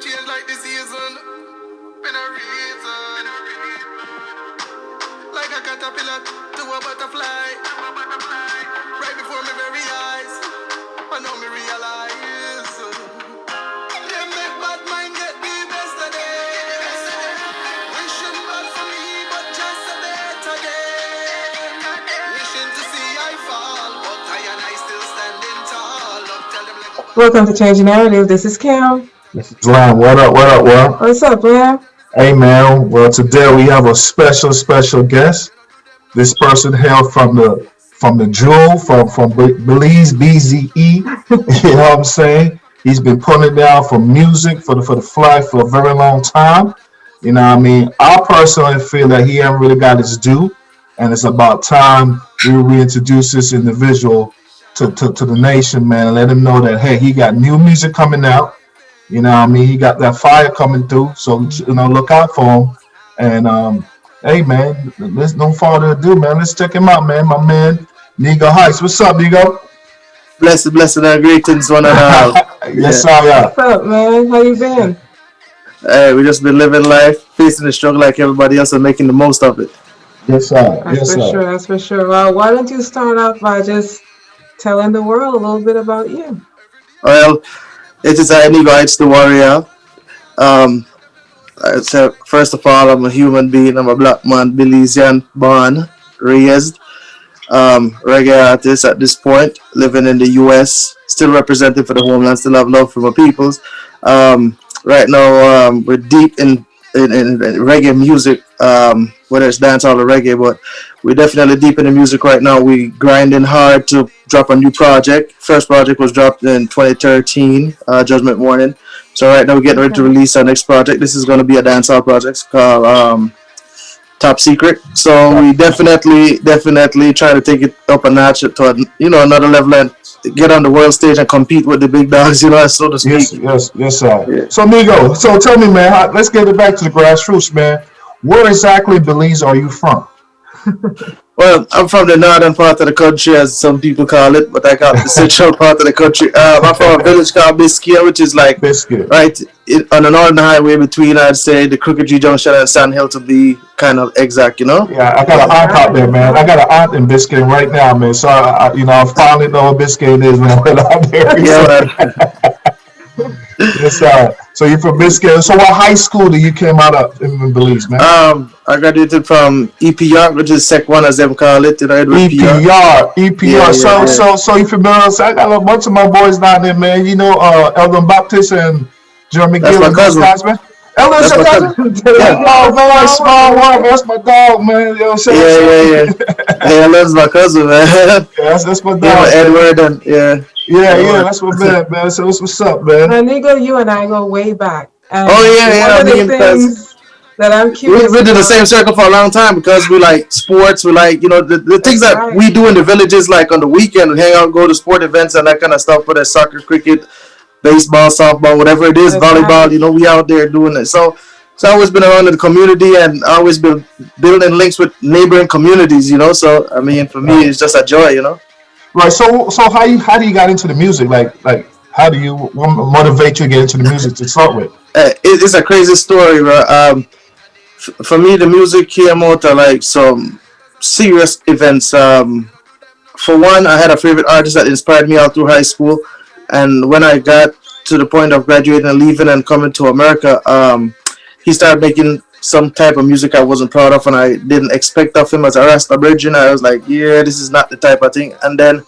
change like the season. Been a reason. Like a caterpillar to a butterfly. Right before my very eyes. I know me realize. They make bad mind get the best of them. Wishing bad for me, but just a better day. Wishing to see I fall, but I and I still standing tall. Up, tell them like... Welcome to Change Your Narrative. This is Kim. This is Lam. What up? What up? What? What's up, Lam? Hey, man. Well, today we have a special guest. This person hailed from the jewel from Belize, BZE. You know what I'm saying? He's been putting it down for music for the flag for a very long time. You know what I mean? I personally feel that he hasn't really got his due, and it's about time we reintroduce this individual to the nation, man, and let him know that, hey, he got new music coming out. You know what I mean? He got that fire coming through, so, look out for him. And, hey, man, let's no further ado, man. Let's check him out, man. My man, Nego Hights. What's up, Nego? Blessed, and greetings, one and all. Yes, sir, yeah. What's up, man? How you been? Hey, we just been living life, facing the struggle like everybody else and making the most of it. Yes, sir. That's for sure. Well, why don't you start off by just telling the world a little bit about you? Well, it is Nego Hights, the warrior. So first of all, I'm a human being. I'm a black man, Belizean, born, raised, reggae artist at this point, living in the US, still representing for the homeland, still have love for my peoples. Right now, we're deep in reggae music, whether it's dancehall or reggae, but we're definitely deep in the music right now. We grinding hard to drop a new project. First project was dropped in 2013, Judgment Morning. So right now we're getting ready to release our next project. This is going to be a dancehall project called Top Secret. So we definitely try to take it up a notch to another level and get on the world stage and compete with the big dogs, so to speak. Yes, sir. Yeah. So Nego, so tell me, man, let's get it back to the grassroots, man. Where exactly in Belize are you from? Well, I'm from the northern part of the country, as some people call it, but I call it the central part of the country. I'm from a village called Biscayne, which is like right on the northern highway between, I'd say, the Crooked Tree Junction and Sand Hill, to be kind of exact, Yeah, I got an aunt out there, man. I got an aunt in Biscayne right now, man. So I finally know what Biscayne is, man. Out there. Yeah, Yes, sir. So you're from Biscayne. So what high school did you came out of in Belize, man? I graduated from EPR, which is Sec 1 as them call it. EPR. Yeah, so you familiar? So I got a bunch of my boys down there, man. Elvin Baptist and Jeremy Gill. That's my cousin. Guys, man. Elvin's your cousin? Yeah. Oh, man, small one. That's my dog, man. Yeah. Elvin's my cousin, man. That's my dog. Yeah, Edward and Yeah, that's my man. So what's up, man? Nego, you and I go way back. And one of the things that I'm curious we've been in the same circle for a long time because we like sports. We like, the things that we do in the villages, like on the weekend, we hang out, go to sport events and that kind of stuff, whether it's soccer, cricket, baseball, softball, whatever it is, volleyball, we out there doing it. So it's always been around in the community and always been building links with neighboring communities, So, I mean, for me, it's just a joy, Right. So how do you got into the music? Like how do you motivate you to get into the music to start with? It's a crazy story, bro. For me, the music came out of like some serious events. For one, I had a favorite artist that inspired me all through high school, and when I got to the point of graduating and leaving and coming to America, he started making some type of music I wasn't proud of and I didn't expect of him as a Rasta Virgin. I was like, yeah, this is not the type of thing. And then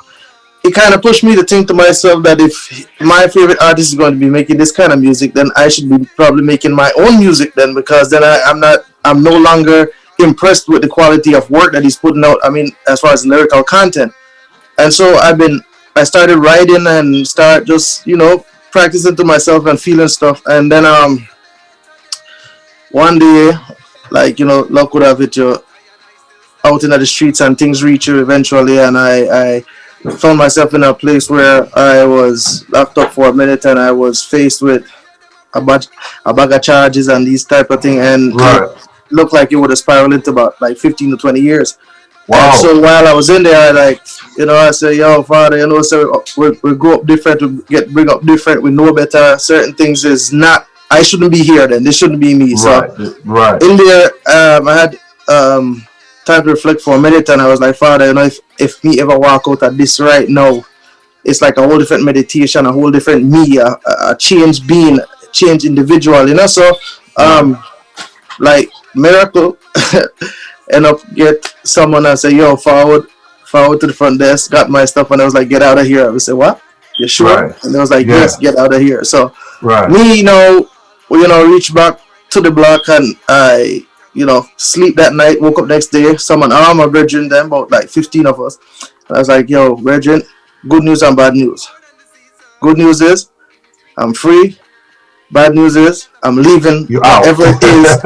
it kind of pushed me to think to myself that if my favorite artist is going to be making this kind of music, then I should be probably making my own music then, because then I'm no longer impressed with the quality of work that he's putting out. I mean, as far as lyrical content. And so I started writing and start just, practicing to myself and feeling stuff. And then one day, like, luck would have it, you're out in the streets and things reach you eventually. And I found myself in a place where I was locked up for a minute and I was faced with a bag of charges and these type of thing. And it looked like it would have spiraled into about like 15 to 20 years. Wow. And so while I was in there, I said, yo, Father, so we grow up different, we bring up different, we know better. Certain things is not I shouldn't be here. Then this shouldn't be me. So Right. Right. in there, I had time to reflect for a minute, and I was like, Father, if me ever walk out of this right now, it's like a whole different meditation, a whole different me, a change being, change individual, So, Right. like miracle, end up get someone and say, yo, forward to the front desk, got my stuff, and I was like, get out of here. I would say, what? You sure? Right. And they was like, Yeah. yes, get out of here. So Right. me, reach back to the block, and I, sleep that night, woke up next day, someone, my brethren, then about like 15 of us. And I was like, yo, brethren, good news and bad news. Good news is I'm free. Bad news is I'm leaving You out. whatever it is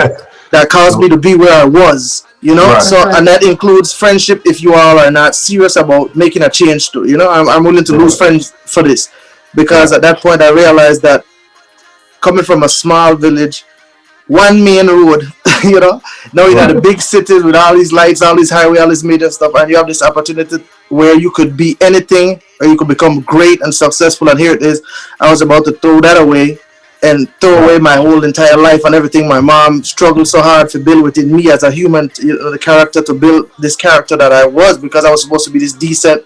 that caused me to be where I was. Right. So, and that includes friendship. If you all are not serious about making a change to, I'm willing to lose friends for this, because at that point I realized that coming from a small village, one main road, now you're at a big city with all these lights, all these highway, all this major stuff, and you have this opportunity where you could be anything, or you could become great and successful. And here it is. I was about to throw that away and throw away my whole entire life and everything my mom struggled so hard to build within me as a human, the character, to build this character that I was, because I was supposed to be this decent,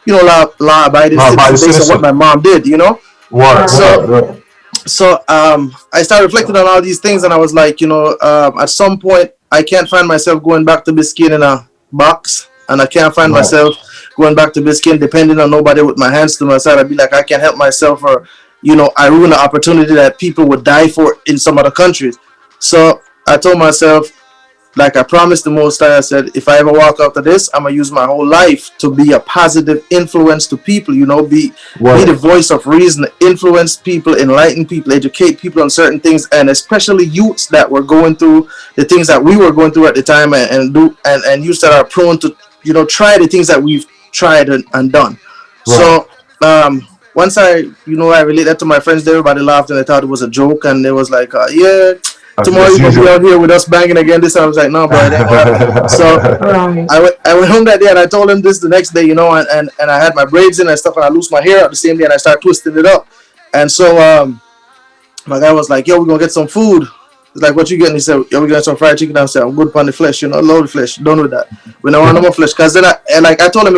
law-abiding citizen based on what my mom did, What? So I started reflecting on all these things, and I was like, at some point I can't find myself going back to Biscayne in a box, and I can't find myself going back to Biscayne depending on nobody with my hands to my side. I'd be like, I can't help myself, or I ruin the opportunity that people would die for in some other countries. So I told myself, like I promised the Most High, I said, if I ever walk out of this, I'm going to use my whole life to be a positive influence to people, be the voice of reason, influence people, enlighten people, educate people on certain things, and especially youths that were going through the things that we were going through at the time, and youths that are prone to, try the things that we've tried and done. So, once I relate that to my friends, everybody laughed and they thought it was a joke, and they was like, yeah, tomorrow you're going to be out here with us banging again. This, I was like, no, bro, it ain't happening. So I went home that day, and I told him this the next day, and I had my braids in and stuff, and I loosed my hair out the same day, and I started twisting it up. And so my guy was like, yo, we're going to get some food. He's like, what you getting? He said, yo, we're getting some fried chicken. I said, I'm good upon the flesh, load the flesh, done with that. We don't want no more flesh. Because then I told him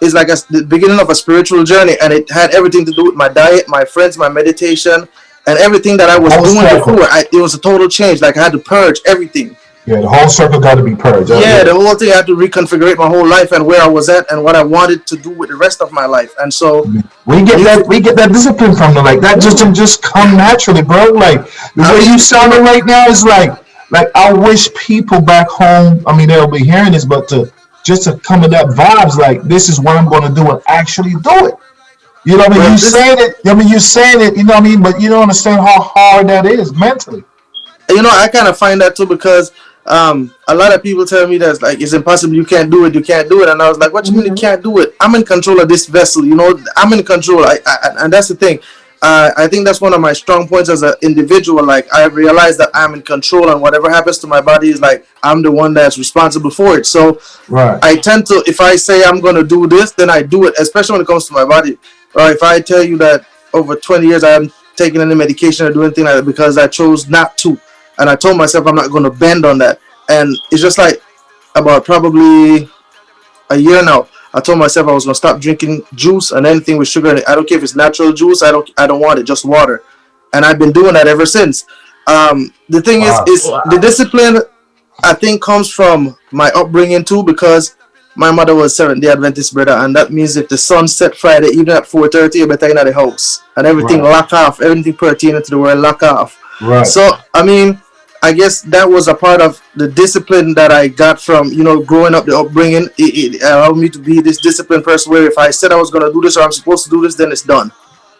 it's like the beginning of a spiritual journey, and it had everything to do with my diet, my friends, my meditation, and everything that I was doing before. It was a total change. Like I had to purge everything. Yeah, the whole circle got to be purged. The whole thing. I had to reconfigure my whole life and where I was at and what I wanted to do with the rest of my life. And so we get that discipline from them. Like that just come naturally, bro. Like the way you sounding right now is like I wish people back home, I mean, they'll be hearing this, but to come with that vibes, like this is what I'm going to do and actually do it. You know what I mean? You're saying it, you know what I mean? But you don't understand how hard that is mentally. I kind of find that too, because a lot of people tell me that like it's impossible, you can't do it, and I was like, what you mean you can't do it? I'm in control of this vessel, I'm in control. And that's the thing. I think that's one of my strong points as an individual. Like I realize that I'm in control, and whatever happens to my body is like I'm the one that's responsible for it. So I tend to, if I say I'm going to do this, then I do it, especially when it comes to my body. Or if I tell you that over 20 years I haven't taken any medication or do anything like that because I chose not to, and I told myself I'm not going to bend on that. And it's just like about probably a year now, I told myself I was going to stop drinking juice and anything with sugar in it. I don't care if it's natural juice. I don't want it, just water. And I've been doing that ever since. The thing is the discipline, I think, comes from my upbringing too, because my mother was Seventh-day Adventist, brother, and that means if the sun set Friday evening at 4:30, you better in the house, and everything lock off, everything pertaining to the world lock off. So I mean, I guess that was a part of the discipline that I got from growing up, the upbringing. It allowed me to be this disciplined person where if I said I was going to do this or I'm supposed to do this, then it's done.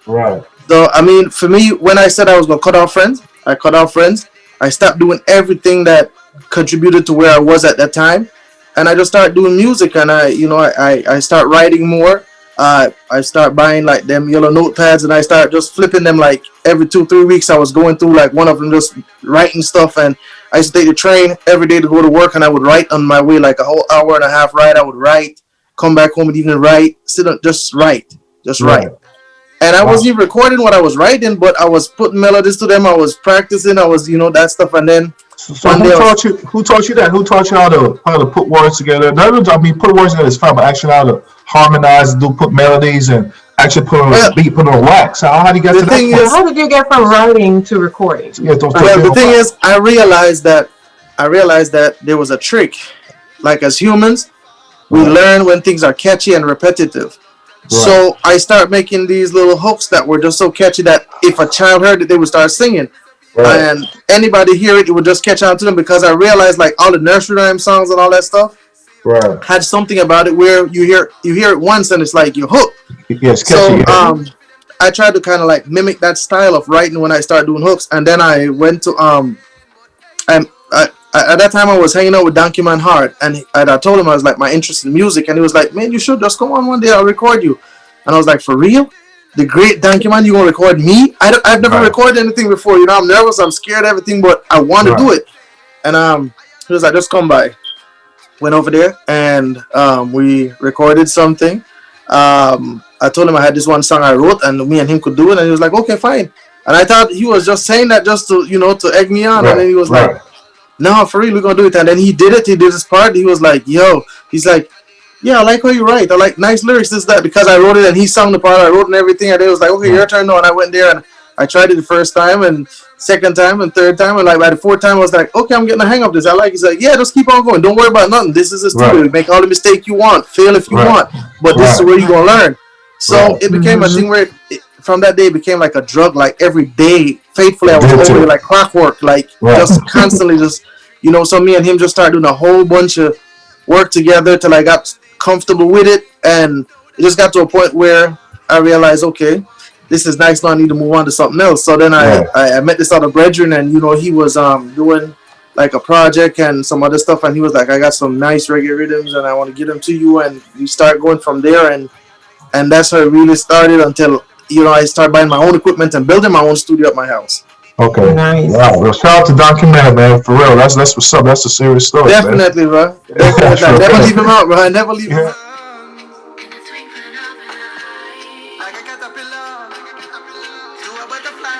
So I mean, for me, when I said I was going to cut off friends, I cut off friends. I stopped doing everything that contributed to where I was at that time. And I just start doing music, and I start writing more. I start buying like them yellow notepads, and I start just flipping them like every 2-3 weeks. I was going through like one of them, just writing stuff. And I used to take the train every day to go to work, and I would write on my way, like a whole hour and a half ride. I would write, come back home and even write, sit up, just write. And I Wow. wasn't even recording what I was writing, but I was putting melodies to them. I was practicing. I was, that stuff. And then So one who day I was, taught you? Who taught you that? Who taught you how to put words together? Not, I mean, put words together is fine, but actually how to harmonize, do put melodies, and actually put on a well, beat, put on a wax. How do you get the to that thing So point? is, how did you get from writing to recording? To get those to well, be the on thing wax. is, I realized that there was a trick. Like as humans, we Right. learn when things are catchy and repetitive. Right. So I start making these little hooks that were just so catchy that if a child heard it, they would start singing. Right. And anybody hear it, it would just catch on to them because I realized like all the nursery rhyme songs and all that stuff Right. had something about it where you hear it once and it's like you're hooked. Yes, catchy. So Yeah. I tried to kind of like mimic that style of writing when I started doing hooks, and then I went to and at that time I was hanging out with Donkey Man Hard, and I told him I was like my interest in music, and he was like, "Man, you should just come on one day. I'll record you." And I was like, "For real? The great Donkey Man, you gonna record me? I've never Right. recorded anything before. I'm nervous. I'm scared of everything, but I want to do Right. it." And he was like, "Just come by." Went over there and we recorded something. I told him I had this one song I wrote and me and him could do it, and he was like, "Okay, fine." And I thought he was just saying that just to to egg me on, and then Right. he was like, Right. "No, for real, we're gonna do it." And then he did it. He did his part. He was like, "Yo," he's like, "Yeah, I like how you write. I like nice lyrics, this that," because I wrote it and he sung the part I wrote and everything. And it was like, "Okay, Right. your turn now." And I went there and I tried it the first time and second time and third time, and like by the fourth time I was like, "Okay, I'm getting the hang of this. I like it." He's like, "Yeah, just keep on going. Don't worry about nothing. This is a studio. Right. You make all the mistake you want, fail if you Right. want, but this is Right. where you gonna learn." So Right. it became a Mm-hmm. thing where from that day it became like a drug. Like every day, faithfully, I was over there Addictive. like clockwork, like Right. just constantly, just So me and him just started doing a whole bunch of work together till I got comfortable with it, and it just got to a point where I realized, okay, this is nice. Now I need to move on to something else. So then Right. I met this other brethren, and he was doing like a project and some other stuff, and he was like, "I got some nice reggae rhythms, and I want to get them to you." And we start going from there, and that's how it really started until I started buying my own equipment and building my own studio at my house. Okay. Wow. Nice. Well, shout out to Donkey Man, man. For real. That's what's up. That's a serious story, man. Definitely, bro. That's Definitely, I real. never leave him out, bro. I never leave him Yeah. out. Like a caterpillar to a butterfly.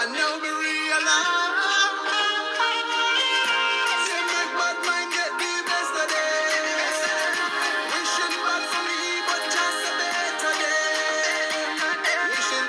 I know me realize.